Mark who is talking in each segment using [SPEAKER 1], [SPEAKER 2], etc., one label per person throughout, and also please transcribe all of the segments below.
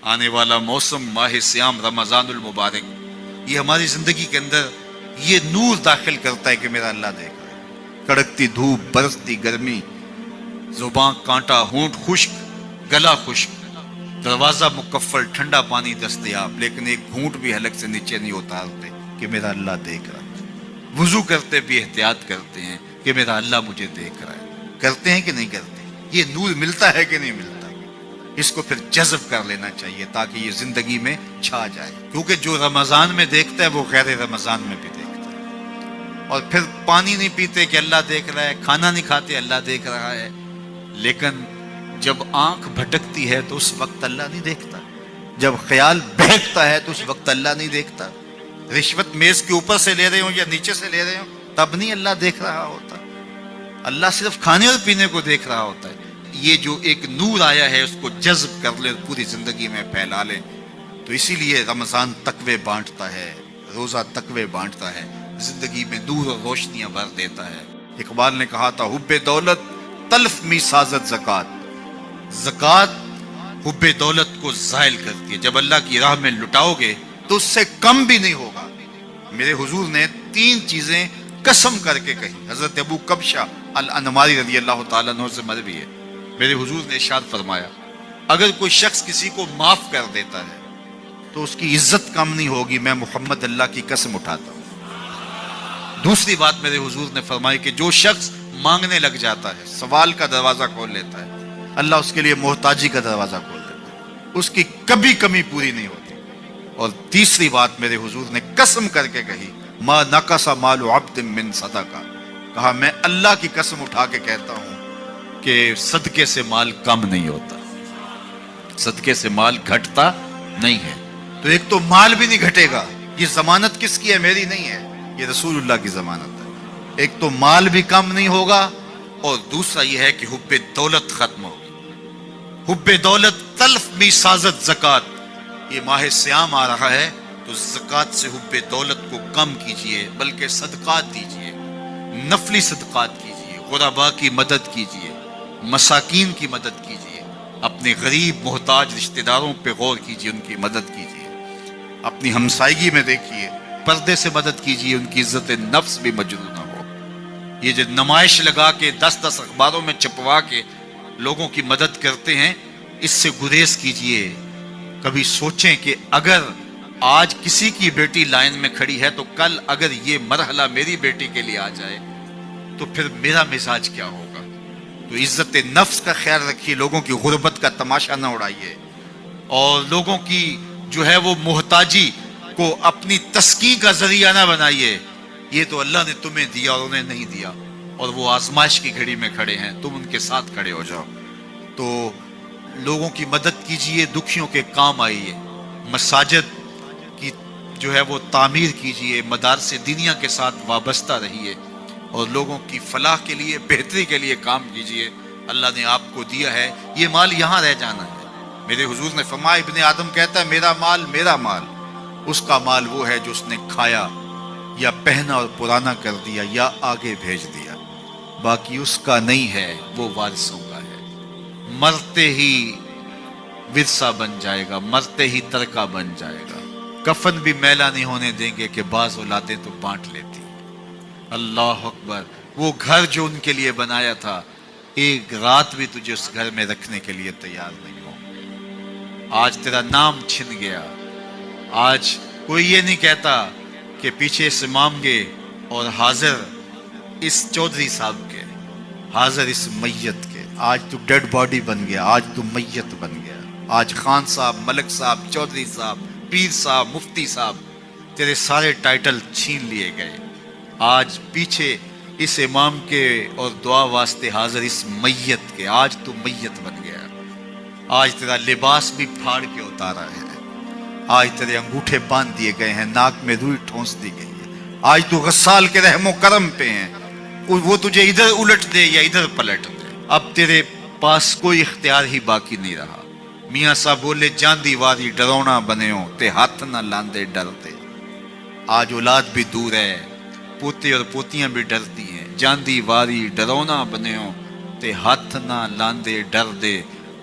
[SPEAKER 1] آنے والا موسم ماہ سیام رمضان المبارک، یہ ہماری زندگی کے اندر یہ نور داخل کرتا ہے کہ میرا اللہ دیکھ رہا ہے۔ کڑکتی دھوپ، برستی گرمی، زباں کانٹا، ہونٹ خشک، گلا خشک، دروازہ مکفل، ٹھنڈا پانی دستیاب، لیکن ایک گھونٹ بھی حلق سے نیچے نہیں اتارتے کہ میرا اللہ دیکھ رہا ہے۔ وضو کرتے بھی احتیاط کرتے ہیں کہ میرا اللہ مجھے دیکھ رہا ہے۔ کرتے ہیں کہ نہیں کرتے؟ یہ نور ملتا ہے کہ نہیں ملتا؟ اس کو پھر جذب کر لینا چاہیے تاکہ یہ زندگی میں چھا جائے، کیونکہ جو رمضان میں دیکھتا ہے وہ غیر رمضان میں بھی دیکھتا ہے۔ اور پھر پانی نہیں پیتے کہ اللہ دیکھ رہا ہے، کھانا نہیں کھاتے اللہ دیکھ رہا ہے، لیکن جب آنکھ بھٹکتی ہے تو اس وقت اللہ نہیں دیکھتا، جب خیال بہکتا ہے تو اس وقت اللہ نہیں دیکھتا۔ رشوت میز کے اوپر سے لے رہے ہوں یا نیچے سے لے رہے ہوں تب نہیں اللہ دیکھ رہا ہوتا، اللہ صرف کھانے اور پینے کو دیکھ رہا ہوتا ہے۔ یہ جو ایک نور آیا ہے اس کو جذب کر لیں، پوری زندگی میں پھیلا لیں۔ تو اسی لیے رمضان تقوی بانٹتا ہے، روزہ تقوی بانٹتا ہے، زندگی میں نور اور روشنیاں بھر دیتا ہے۔ اقبال نے کہا تھا حب دولت تلف می سازت زکات، زکات حب دولت کو زائل کرتی ہے۔ جب اللہ کی راہ میں لٹاؤ گے تو اس سے کم بھی نہیں ہوگا۔ میرے حضور نے 3 چیزیں قسم کر کے کہی، حضرت ابو کبشہ الانماری رضی اللہ تعالیٰ عنہ سے مروی ہے۔ میرے حضور نے ارشاد فرمایا اگر کوئی شخص کسی کو معاف کر دیتا ہے تو اس کی عزت کم نہیں ہوگی، میں محمد اللہ کی قسم اٹھاتا ہوں۔ دوسری بات میرے حضور نے فرمائی کہ جو شخص مانگنے لگ جاتا ہے، سوال کا دروازہ کھول لیتا ہے، اللہ اس کے لیے محتاجی کا دروازہ کھول دیتا ہے، اس کی کبھی کمی پوری نہیں ہوتی۔ اور تیسری بات میرے حضور نے قسم کر کے کہی ما نقص مال عبد من صدقہ، کہا میں اللہ کی قسم اٹھا کے کہتا ہوں کہ صدقے سے مال کم نہیں ہوتا، صدقے سے مال گھٹتا نہیں ہے۔ تو ایک تو مال بھی نہیں گھٹے گا، یہ ضمانت کس کی ہے؟ میری نہیں ہے، یہ رسول اللہ کی ضمانت ہے۔ ایک تو مال بھی کم نہیں ہوگا، اور دوسرا یہ ہے کہ حب دولت ختم ہوگی۔ حب دولت تلف می سازت زکات، یہ ماہ سیام آ رہا ہے تو زکات سے حب دولت کو کم کیجئے، بلکہ صدقات دیجئے، نفلی صدقات کیجئے، غرباء کی مدد کیجئے، مساکین کی مدد کیجئے، اپنے غریب محتاج رشتہ داروں پہ غور کیجئے، ان کی مدد کیجئے، اپنی ہمسائیگی میں دیکھیے، پردے سے مدد کیجئے، ان کی عزت نفس بھی مجروح نہ ہو۔ یہ جو نمائش لگا کے 10 اخباروں میں چھپوا کے لوگوں کی مدد کرتے ہیں، اس سے گریز کیجئے۔ کبھی سوچیں کہ اگر آج کسی کی بیٹی لائن میں کھڑی ہے تو کل اگر یہ مرحلہ میری بیٹی کے لیے آ جائے تو پھر میرا مزاج کیا ہوگا؟ تو عزت نفس کا خیال رکھیے، لوگوں کی غربت کا تماشا نہ اڑائیے، اور لوگوں کی جو ہے وہ محتاجی کو اپنی تسکین کا ذریعہ نہ بنائیے۔ یہ تو اللہ نے تمہیں دیا اور انہیں نہیں دیا، اور وہ آزمائش کی گھڑی میں کھڑے ہیں، تم ان کے ساتھ کھڑے ہو جاؤ۔ تو لوگوں کی مدد کیجئے، دکھیوں کے کام آئیے، مساجد کی جو ہے وہ تعمیر کیجئے، مدارس دینیا کے ساتھ وابستہ رہیے، اور لوگوں کی فلاح کے لیے، بہتری کے لیے کام کیجئے۔ اللہ نے آپ کو دیا ہے، یہ مال یہاں رہ جانا ہے۔ میرے حضور نے فرمایا ابن آدم کہتا ہے میرا مال میرا مال، اس کا مال وہ ہے جو اس نے کھایا یا پہنا اور پرانا کر دیا یا آگے بھیج دیا، باقی اس کا نہیں ہے، وہ وارثوں کا ہے۔ مرتے ہی ورثہ بن جائے گا، مرتے ہی ترکہ بن جائے گا۔ کفن بھی میلا نہیں ہونے دیں گے کہ بعض اولادیں تو بانٹ لیتی۔ اللہ اکبر، وہ گھر جو ان کے لیے بنایا تھا، ایک رات بھی تجھے اس گھر میں رکھنے کے لیے تیار نہیں ہو۔ آج تیرا نام چھن گیا، آج کوئی یہ نہیں کہتا کہ پیچھے سے امام گے اور حاضر اس چودھری صاحب کے، حاضر اس میت کے۔ آج تو ڈیڈ باڈی بن گیا، آج تو میت بن گیا۔ آج خان صاحب، ملک صاحب، چودھری صاحب، پیر صاحب، مفتی صاحب، تیرے سارے ٹائٹل چھین لیے گئے۔ آج پیچھے اس امام کے اور دعا واسطے حاضر اس میت کے، آج تو میت بن گیا۔ آج تیرا لباس بھی پھاڑ کے اتارا ہے، آج تیرے انگوٹھے باندھ دیے گئے ہیں، ناک میں روئی ٹھونس دی گئی ہے۔ آج تو غسال کے رحم و کرم پہ ہیں، وہ تجھے ادھر الٹ دے یا ادھر پلٹ دے، اب تیرے پاس کوئی اختیار ہی باقی نہیں رہا۔ میاں صاحب بولے جاندی واری ڈرونا بنے ہو تے ہاتھ نہ لاندے ڈرتے۔ آج اولاد بھی دور ہے، پوتے اور پوتیاں بھی ڈرتی ہیں۔ جاندی واری ڈرونا بنے ہو تے ہاتھ نہ لاندے ڈر دے،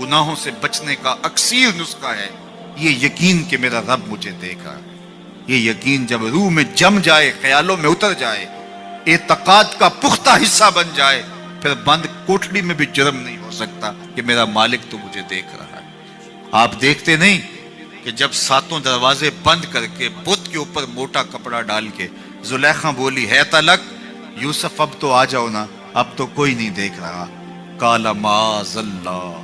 [SPEAKER 1] گناہوں سے بچنے کا اکثیر نسخہ ہے یہ یقین کہ میرا رب مجھے دیکھ رہا ہے۔ یہ یقین جب روح میں جم جائے، خیالوں میں اتر جائے، اعتقاد کا پختہ حصہ بن جائے، پھر بند کوٹڑی میں بھی جرم نہیں ہو سکتا کہ میرا مالک تو مجھے دیکھ رہا ہے۔ آپ دیکھتے نہیں کہ جب ساتوں دروازے بند کر کے بت کے اوپر موٹا کپڑا ڈال کے زلیخا بولی ہے تلک یوسف اب تو آ جاؤ نا، اب تو کوئی نہیں دیکھ رہا، قال معاذ اللہ،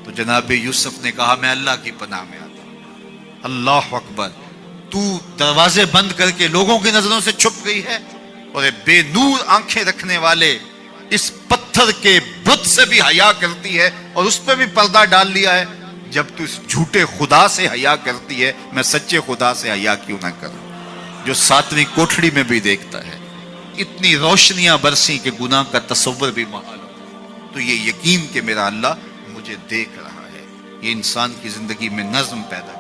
[SPEAKER 1] تو جناب یوسف نے کہا میں اللہ کی پناہ میں آتا ہوں۔ اللہ اکبر، تو دروازے بند کر کے لوگوں کی نظروں سے چھپ گئی ہے، اور بے نور آنکھیں رکھنے والے اس پتھر کے بت سے بھی حیا کرتی ہے اور اس پہ بھی پردہ ڈال لیا ہے۔ جب تو اس جھوٹے خدا سے حیا کرتی ہے، میں سچے خدا سے حیا کیوں نہ کروں جو ساتویں کوٹھڑی میں بھی دیکھتا ہے۔ اتنی روشنیاں برسی کہ گناہ کا تصور بھی محال ہو، تو یہ یقین کہ میرا اللہ مجھے دیکھ رہا ہے، یہ انسان کی زندگی میں نظم پیدا